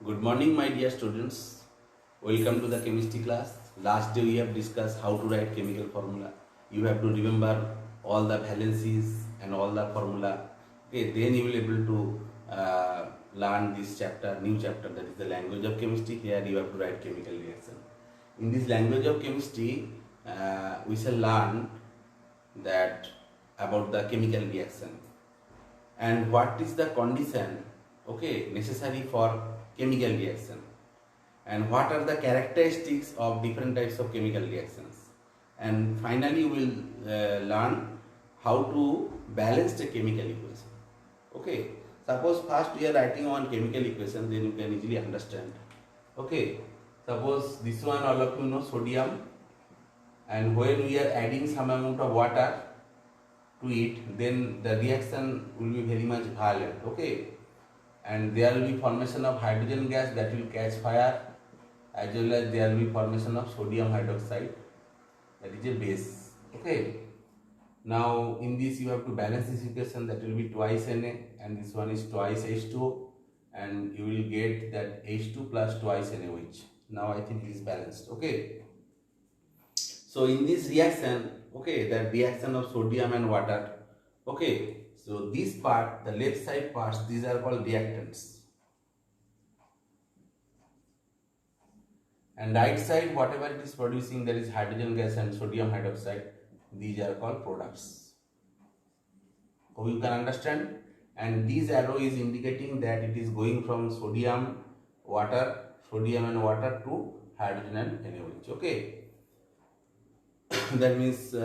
Good morning, my dear students. Welcome to the chemistry class. Last day we have discussed how to write chemical formula. You have to remember all the valencies and all the formula. Okay, then you will able to learn this chapter, new chapter, that is the language of chemistry. Here you have to write chemical reaction. In this language of chemistry, we shall learn that about the chemical reaction and what is the condition, okay, necessary for chemical reaction, and what are the characteristics of different types of chemical reactions, and finally we will learn how to balance the chemical equation. Okay, suppose first we are writing one chemical equation, then you can easily understand. Okay, suppose this one all of you know, sodium, and when we are adding some amount of water to it, then the reaction will be very much violent. Okay, and there will be formation of hydrogen gas that will catch fire, as well as there will be formation of sodium hydroxide, that is a base. Okay, now in this you have to balance this equation, that will be twice Na, and this one is twice H2O, and you will get that H2 plus twice NaOH. Now I think it is balanced. Okay, so in this reaction, okay, the reaction of sodium and water, okay, so this part, the left side parts, these are called reactants, and right side whatever it is producing, that is hydrogen gas and sodium hydroxide, these are called products. Hope you can understand. And this arrow is indicating that it is going from sodium and water to hydrogen and NaOH. Okay, that means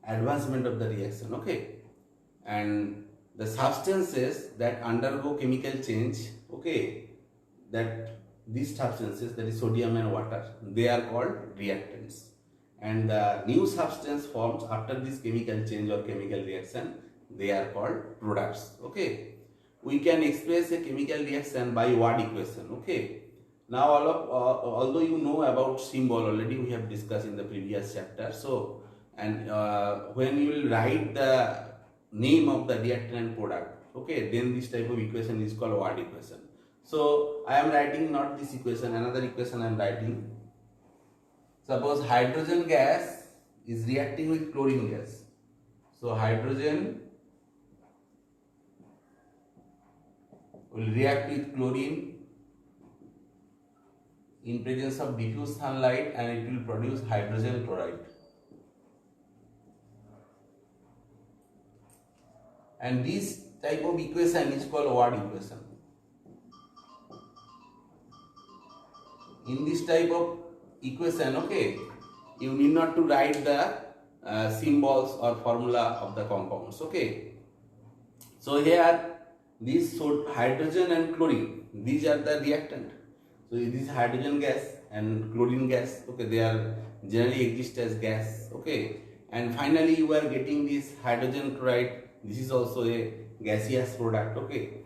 advancement of the reaction. Okay, and the substances that undergo chemical change, okay, that these substances, that is sodium and water, they are called reactants, and the new substance forms after this chemical change or chemical reaction, they are called products. Okay, we can express a chemical reaction by word equation. Okay, now although you know about symbol already, we have discussed in the previous chapter. So, and when you will write the name of the reactant and product, okay, then this type of equation is called word equation. So I am writing not this equation, another equation I am writing. Suppose hydrogen gas is reacting with chlorine gas. So hydrogen will react with chlorine in presence of diffuse sunlight, and it will produce hydrogen chloride. And this type of equation is called word equation. In this type of equation, okay, you need not to write the symbols or formula of the compounds. Okay, so here this hydrogen and chlorine, these are the reactant. So this is hydrogen gas and chlorine gas. Okay, they are generally exist as gas. Okay, and finally you are getting this hydrogen chloride. This is also a gaseous product. Okay,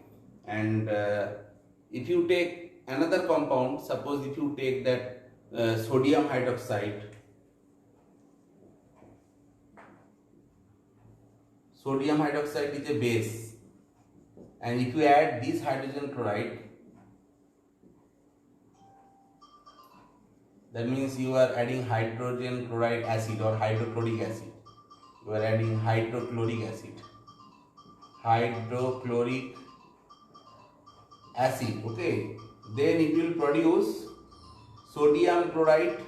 and if you take another compound, suppose if you take that sodium hydroxide, sodium hydroxide is a base, and if you add this hydrogen chloride, that means you are adding hydrogen chloride acid or hydrochloric acid. You are adding hydrochloric acid. Hydrochloric acid, okay, then it will produce sodium chloride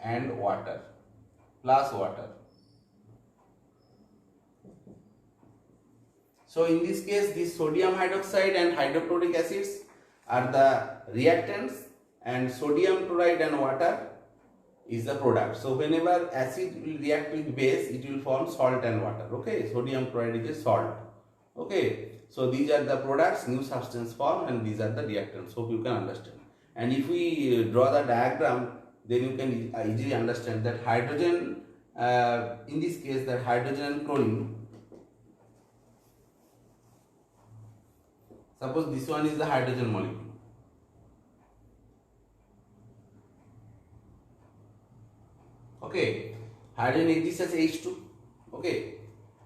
and water plus water. So in this case, this sodium hydroxide and hydrochloric acids are the reactants, and sodium chloride and water is the product. So whenever acid will react with base, it will form salt and water. Okay, sodium chloride is a salt. Okay, so these are the products, new substance form, and these are the reactants. Hope you can understand. And if we draw the diagram, then you can easily understand that hydrogen, in this case, that hydrogen and chlorine. Suppose this one is the hydrogen molecule. Okay, Hydrogen exists as H2, okay,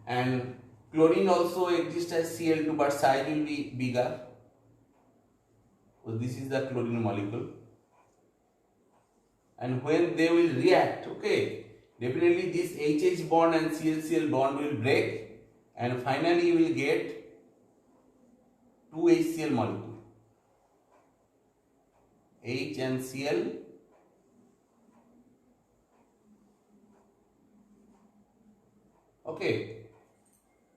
and chlorine also exists as Cl2, but size will be bigger. So this is the chlorine molecule, and when they will react, okay, definitely this HH bond and ClCl bond will break, and finally you will get 2 HCl molecule, H and Cl. Okay,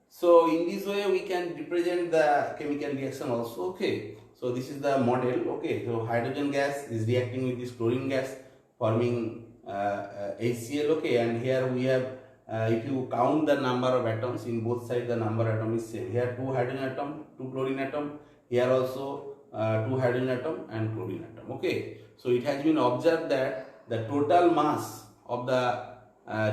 so in this way we can represent the chemical reaction also. Okay, so this is the model. Okay, so hydrogen gas is reacting with this chlorine gas, forming HCl. Okay, and here we have, if you count the number of atoms in both sides, the number of atoms is same. Here 2 hydrogen atom, 2 chlorine atom. Here also 2 hydrogen atom and chlorine atom. Okay, so it has been observed that the total mass of the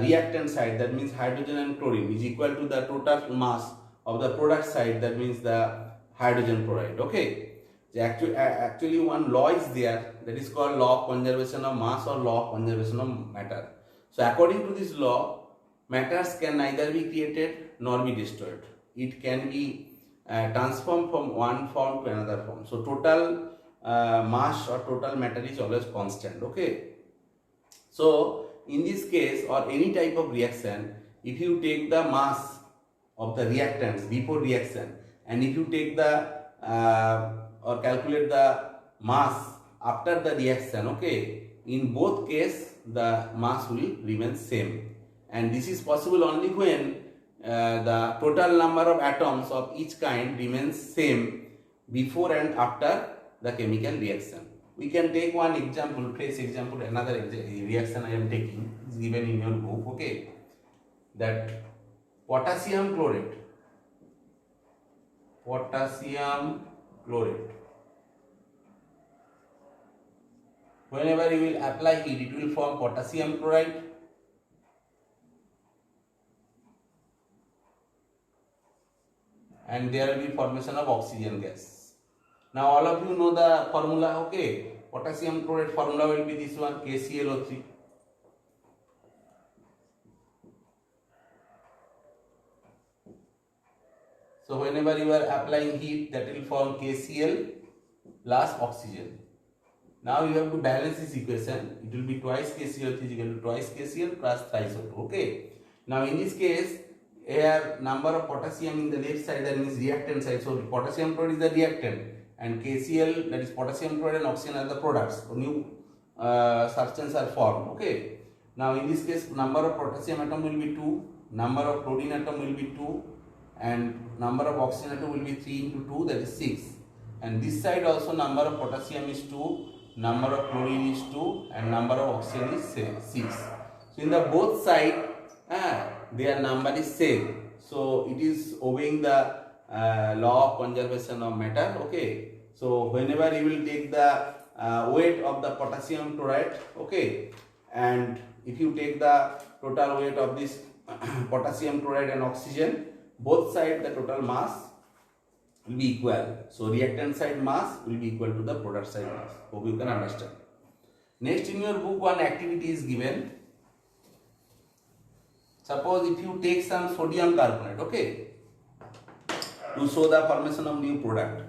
reactant side, that means hydrogen and chlorine, is equal to the total mass of the product side, that means the hydrogen chloride. Okay, actually one law is there, that is called law of conservation of mass or law of conservation of matter. So according to this law, matters can neither be created nor be destroyed. It can be transformed from one form to another form. So total mass or total matter is always constant. Okay, so in this case or any type of reaction, if you take the mass of the reactants before reaction, and if you take the or calculate the mass after the reaction, okay, in both case the mass will remain same, and this is possible only when the total number of atoms of each kind remains same before and after the chemical reaction. We can take one example, trace example, another reaction I am taking is given in your book. Okay, that potassium chlorate, whenever you will apply heat, it will form potassium chloride, and there will be formation of oxygen gas. Now all of you know the formula. Okay, potassium chloride formula will be this one, KClO3. So whenever you are applying heat, that will form KCl plus oxygen. Now you have to balance this equation. It will be twice KCl3 is equal to twice KCl plus thrice O2. Okay. Now in this case, here number of potassium in the left side, that means reactant side. So potassium chloride is the reactant, and KCl, that is potassium chloride, and oxygen are the products. So new substance are formed. Okay. Now in this case, number of potassium atom will be 2, number of chlorine atom will be 2, and number of oxygen atom will be 3 into 2, that is 6. And this side also number of potassium is 2, number of chlorine is 2, and number of oxygen is 6. So in the both side, their number is same. So it is obeying the law of conservation of matter. Okay. So whenever you will take the weight of the potassium chloride, okay, and if you take the total weight of this potassium chloride and oxygen, both sides the total mass will be equal. So reactant side mass will be equal to the product side mass. Hope you can understand. Next, in your book, one activity is given. Suppose if you take some sodium carbonate, okay, to show the formation of new product.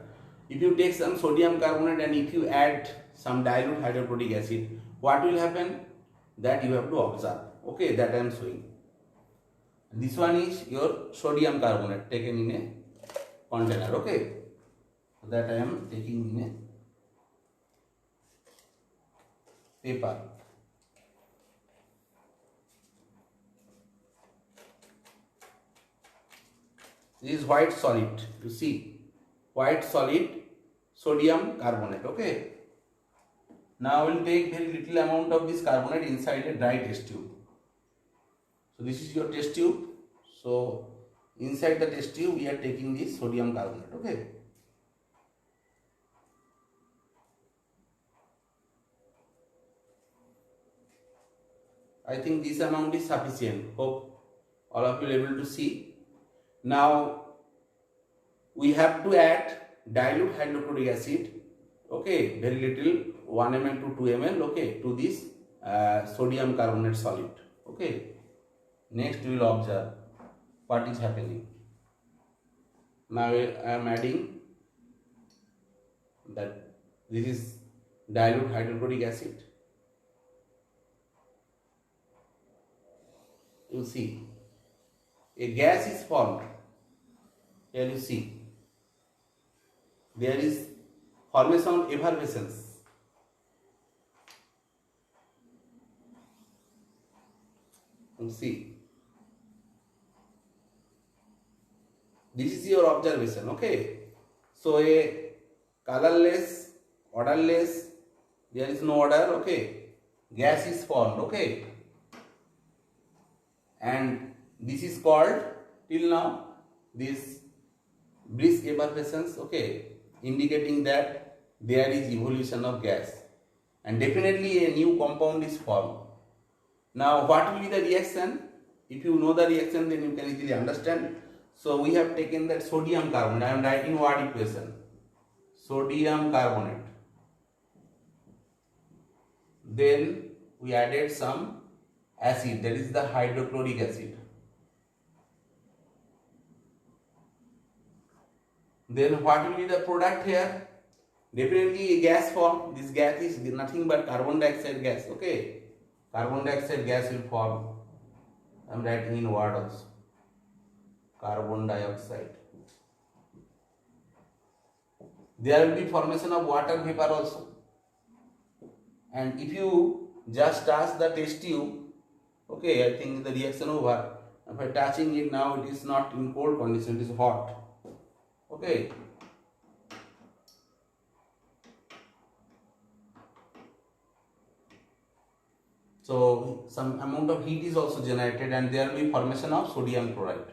If you take some sodium carbonate and if you add some dilute hydrochloric acid, what will happen? That you have to observe. Okay, that I am showing. This one is your sodium carbonate taken in a container. Okay, that I am taking in a paper. This is white solid. You see, white solid sodium carbonate. Okay. Now we will take very little amount of this carbonate inside a dry test tube. So this is your test tube. So inside the test tube we are taking this sodium carbonate. Okay. I think this amount is sufficient. Hope all of you are able to see. Now we have to add dilute hydrochloric acid, okay, very little, 1 ml to 2 ml, okay, to this sodium carbonate solid. Okay, Next we will observe what is happening. Now I am adding that this is dilute hydrochloric acid. You see a gas is formed. Here you see there is formation of effervescence. You see, this is your observation. Okay, so a colorless, odorless, there is no odor. Okay, gas is formed. Okay, and this is called till now this brisk effervescence. Okay, indicating that there is evolution of gas, and definitely a new compound is formed. Now what will be the reaction? If you know the reaction, then you can easily understand. So we have taken that sodium carbonate. I am writing word equation. Sodium carbonate. Then we added some acid, that is the hydrochloric acid. Then what will be the product here? Definitely a gas form. This gas is nothing but carbon dioxide gas. Okay, carbon dioxide gas will form. I am writing in word also. Carbon dioxide. There will be formation of water vapor also. And if you just touch the test tube, okay, I think the reaction over. If I touching it now, it is not in cold condition, it is hot. Okay. So some amount of heat is also generated, and there will be formation of sodium chloride.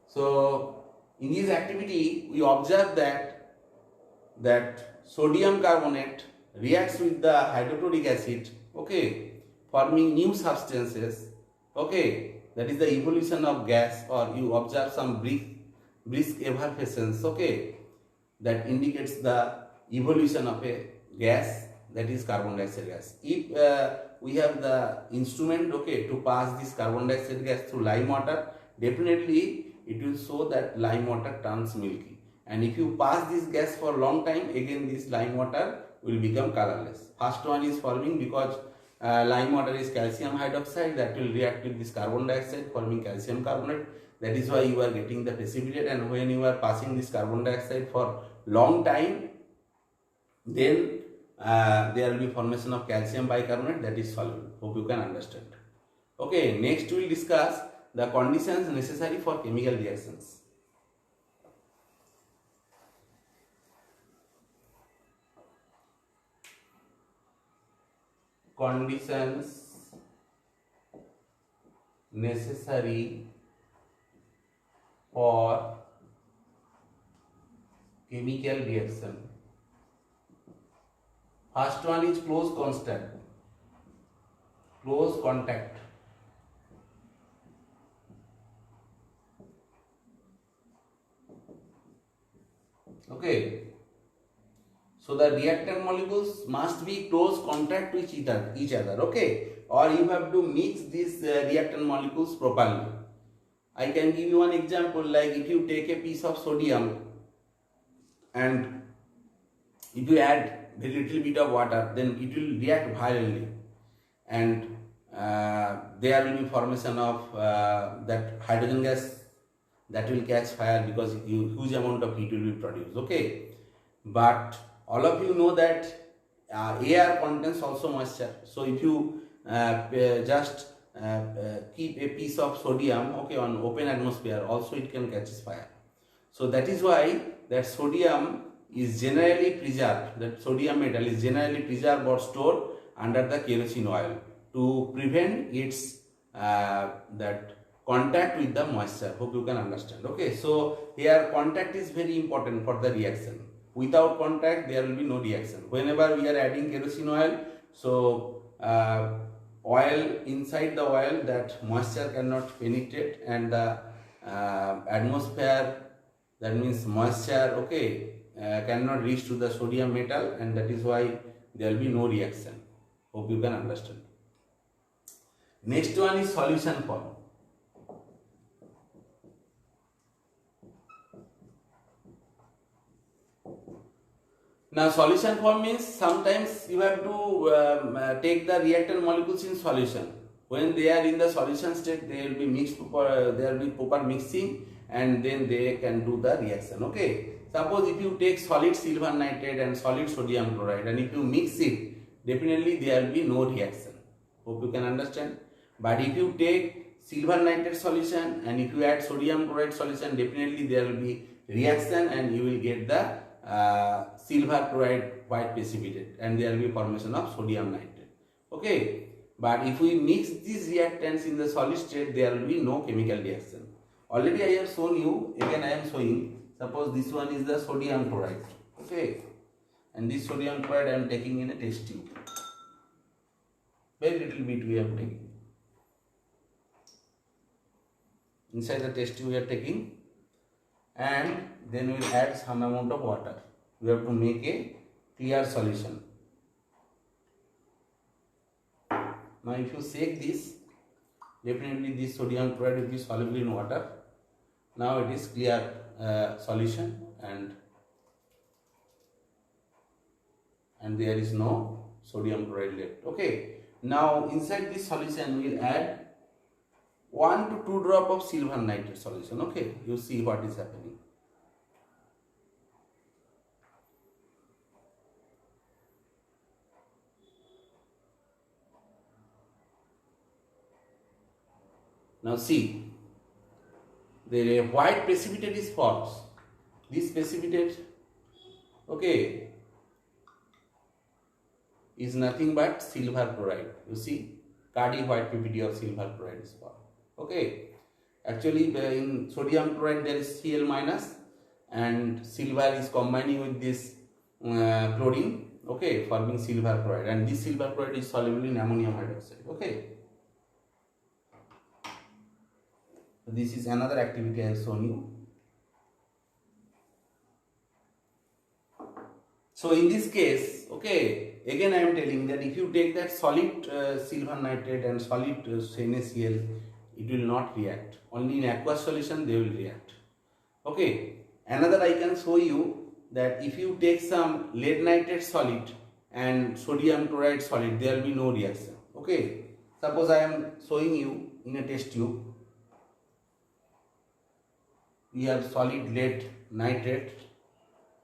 So in this activity, we observe that sodium carbonate reacts with the hydrochloric acid. Okay, forming new substances. Okay, that is the evolution of gas, or you observe some brisk effervescence. Okay, that indicates the evolution of a gas, that is carbon dioxide gas. If we have the instrument, okay, to pass this carbon dioxide gas through lime water, definitely it will show that lime water turns milky. And if you pass this gas for a long time, again this lime water will become colorless. First one is forming because lime water is calcium hydroxide, that will react with this carbon dioxide forming calcium carbonate. That is why you are getting the precipitate, and when you are passing this carbon dioxide for long time, then there will be formation of calcium bicarbonate, that is soluble. Hope you can understand. Okay, next we will discuss the conditions necessary for chemical reactions. Conditions necessary for chemical reaction. First one is close contact. Okay, so the reactant molecules must be close contact with each other. Okay, or you have to mix these reactant molecules properly. I can give you one example, like if you take a piece of sodium and if you add very little bit of water, then it will react violently, and there will be formation of that hydrogen gas that will catch fire because huge amount of heat will be produced. Okay, but all of you know that air contains also moisture. So if you just keep a piece of sodium, okay, on open atmosphere, also it can catch fire. So that is why that sodium is generally preserved, that sodium metal is generally preserved or stored under the kerosene oil to prevent its that contact with the moisture. Hope you can understand. Okay, so here contact is very important for the reaction. Without contact there will be no reaction. Whenever we are adding kerosene oil, so oil inside the oil, that moisture cannot penetrate, and the atmosphere, that means moisture, okay, cannot reach to the sodium metal, and that is why there will be no reaction. Hope you can understand. Next one is solution form. Now solution form means sometimes you have to take the reactant molecules in solution. When they are in the solution state, they will be mixed, there will be proper mixing, and then they can do the reaction. Okay. Suppose if you take solid silver nitrate and solid sodium chloride, and if you mix it, definitely there will be no reaction. Hope you can understand. But if you take silver nitrate solution and if you add sodium chloride solution, definitely there will be reaction and you will get the silver chloride white precipitate, and there will be formation of sodium nitrate. Okay. But if we mix these reactants in the solid state, there will be no chemical reaction. Already I have shown you, again I am showing. Suppose this one is the sodium chloride. Okay. And this sodium chloride I am taking in a test tube. Very little bit we are taking. Inside the test tube we are taking, and then we will add some amount of water. We have to make a clear solution. Now if you shake this, definitely this sodium chloride will be soluble in water. Now it is clear solution, and there is no sodium chloride left. Okay. Now inside this solution we will add 1 to 2 drop of silver nitrate solution. Okay, you see what is happening. Now see, the white precipitate is false. This precipitate, okay, is nothing but silver chloride. You see, Cardi white PPT of silver chloride is formed. Okay, actually in sodium chloride there is Cl minus, and silver is combining with this chlorine, okay, forming silver chloride, and this silver chloride is soluble in ammonium hydroxide. Okay, this is another activity I have shown you. So in this case, okay, again I am telling that if you take that solid silver nitrate and solid NaCl, it will not react. Only in aqueous solution they will react. Okay, another I can show you that if you take some lead nitrate solid and sodium chloride solid, there will be no reaction. Okay, suppose I am showing you in a test tube. We have solid lead nitrate.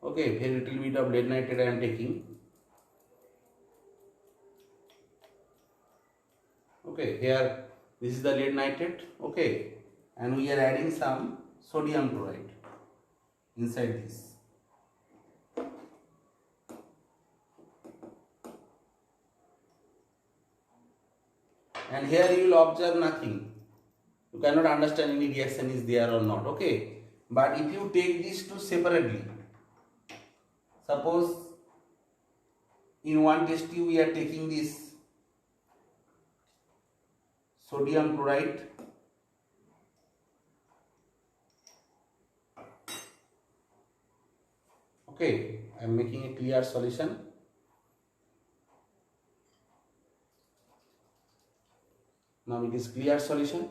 Okay, very little bit of lead nitrate I am taking. Okay, here this is the lead nitrate. Okay, and we are adding some sodium chloride inside this. And here you will observe nothing. You cannot understand any reaction is there or not. Okay, but if you take these two separately, suppose in one test tube we are taking this sodium chloride, okay, I am making a clear solution. Now it is clear solution,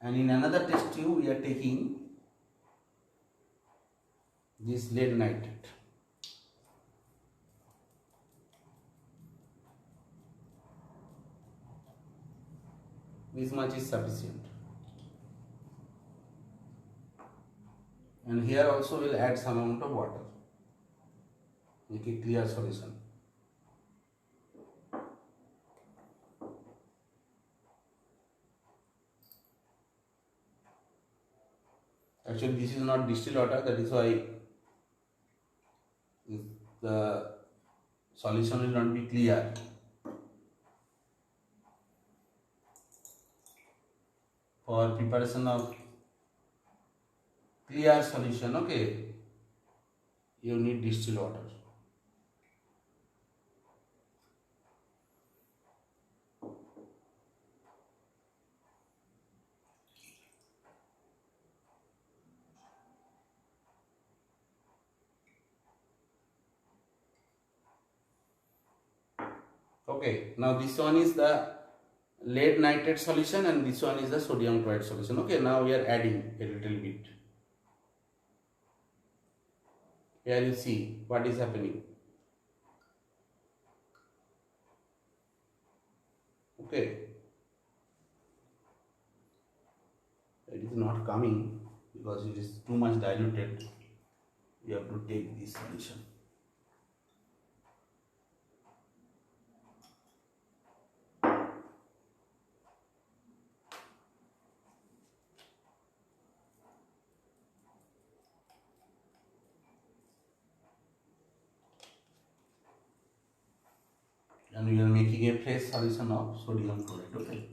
and in another test tube we are taking this lead nitrate. This much is sufficient, and here also we will add some amount of water, make a clear solution. Actually this is not distilled water, that is why the solution will not be clear. For preparation of clear solution, okay, you need distilled water. Okay, now this one is the lead nitrate solution and this one is the sodium chloride solution. Okay, now we are adding a little bit. Here you see what is happening. Okay, it is not coming because it is too much diluted. You have to take this solution. And we are making a fresh solution of sodium chloride. Okay.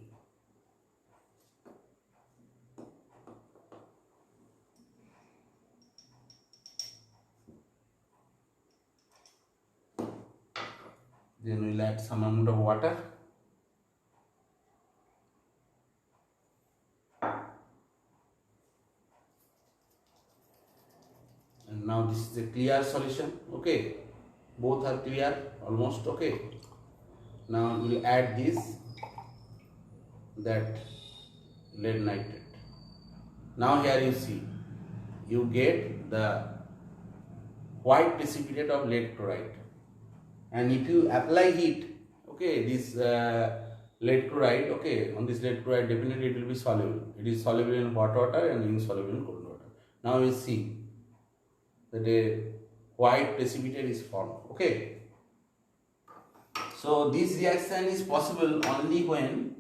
Then we'll add some amount of water. And now this is a clear solution. Okay. Both are clear almost. Okay. Now we'll add this, that lead nitrate. Now here you see, you get the white precipitate of lead chloride. And if you apply heat, okay, this lead chloride, okay, on this lead chloride definitely it will be soluble. It is soluble in hot water and insoluble in cold water. Now you see that a white precipitate is formed. Okay. So this reaction is possible only when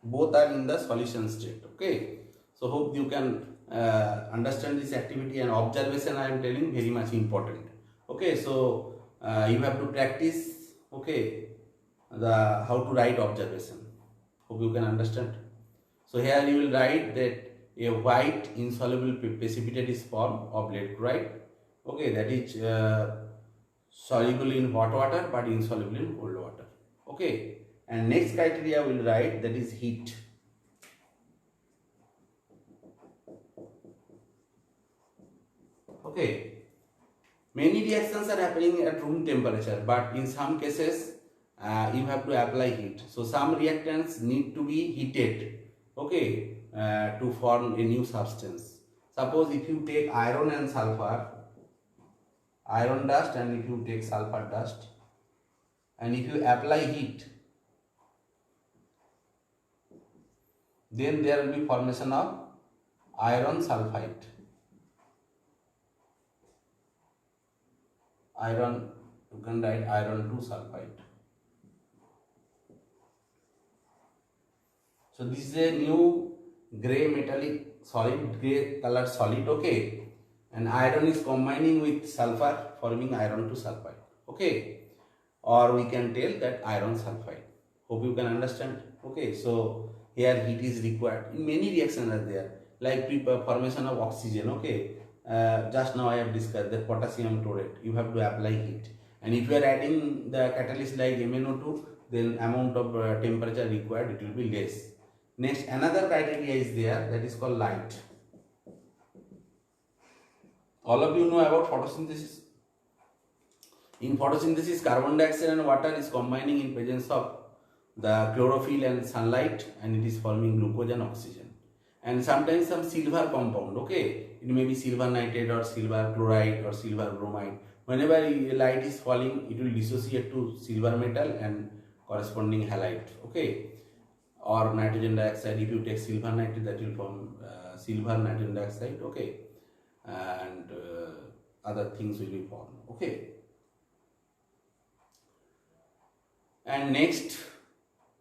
both are in the solution state. Okay. So hope you can understand this activity, and observation I am telling very much important. Okay. So you have to practice. Okay. The how to write observation. Hope you can understand. So here you will write that a white insoluble precipitate is formed of lead chloride. Okay, that is soluble in hot water but insoluble in cold water. Okay, and next criteria will write, that is heat. Okay, many reactions are happening at room temperature, but in some cases you have to apply heat. So some reactants need to be heated, okay, to form a new substance. Suppose if you take iron and sulfur, iron dust, and if you take sulfur dust, and if you apply heat, then there will be formation of iron sulfide. Iron, you can write iron 2 sulfide. So this is a new grey metallic solid, grey colored solid, okay, and iron is combining with sulfur forming iron 2 sulfide, okay, or we can tell that iron sulfide. Hope you can understand. Okay, so here heat is required. In many reactions are there, like formation of oxygen. Okay, just now I have discussed that potassium chlorate, you have to apply heat, and if you are adding the catalyst like MnO2, then amount of temperature required, it will be less. Next, another criteria is there, that is called light. All of you know about photosynthesis. In photosynthesis, carbon dioxide and water is combining in presence of the chlorophyll and sunlight, and it is forming glucose and oxygen. And sometimes some silver compound, okay, it may be silver nitrate or silver chloride or silver bromide. Whenever light is falling, it will dissociate to silver metal and corresponding halide, okay, or nitrogen dioxide. If you take silver nitrate, that will form silver nitrogen dioxide, okay, and other things will be formed, okay. And next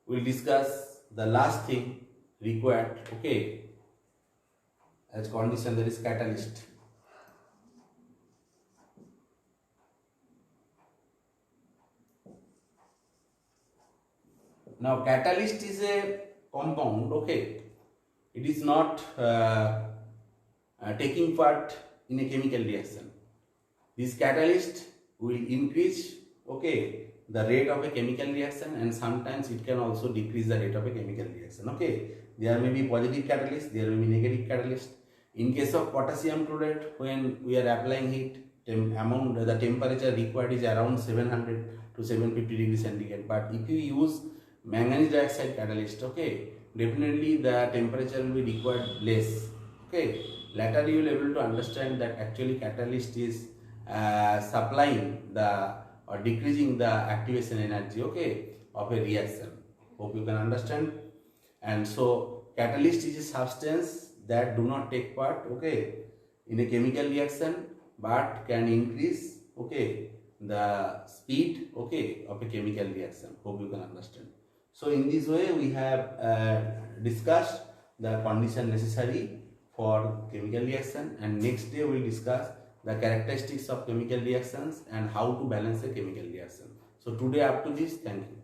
we'll discuss the last thing required, okay, as condition, that is catalyst. Now catalyst is a compound, okay, it is not taking part in a chemical reaction. This catalyst will increase, okay, the rate of a chemical reaction, and sometimes it can also decrease the rate of a chemical reaction, okay. There may be positive catalyst, there may be negative catalyst. In case of potassium chlorate, when we are applying heat, amount the temperature required is around 700 to 750 degrees centigrade. But if you use manganese dioxide catalyst, okay, definitely the temperature will be required less. Okay, later you will able to understand that actually catalyst is supplying the or decreasing the activation energy, okay, of a reaction. Hope you can understand. And so catalyst is a substance that do not take part, okay, in a chemical reaction, but can increase, okay, the speed, okay, of a chemical reaction. Hope you can understand. So in this way we have discussed the condition necessary for chemical reaction, and next day we will discuss the characteristics of chemical reactions and how to balance a chemical reaction. So today up to this, thank you.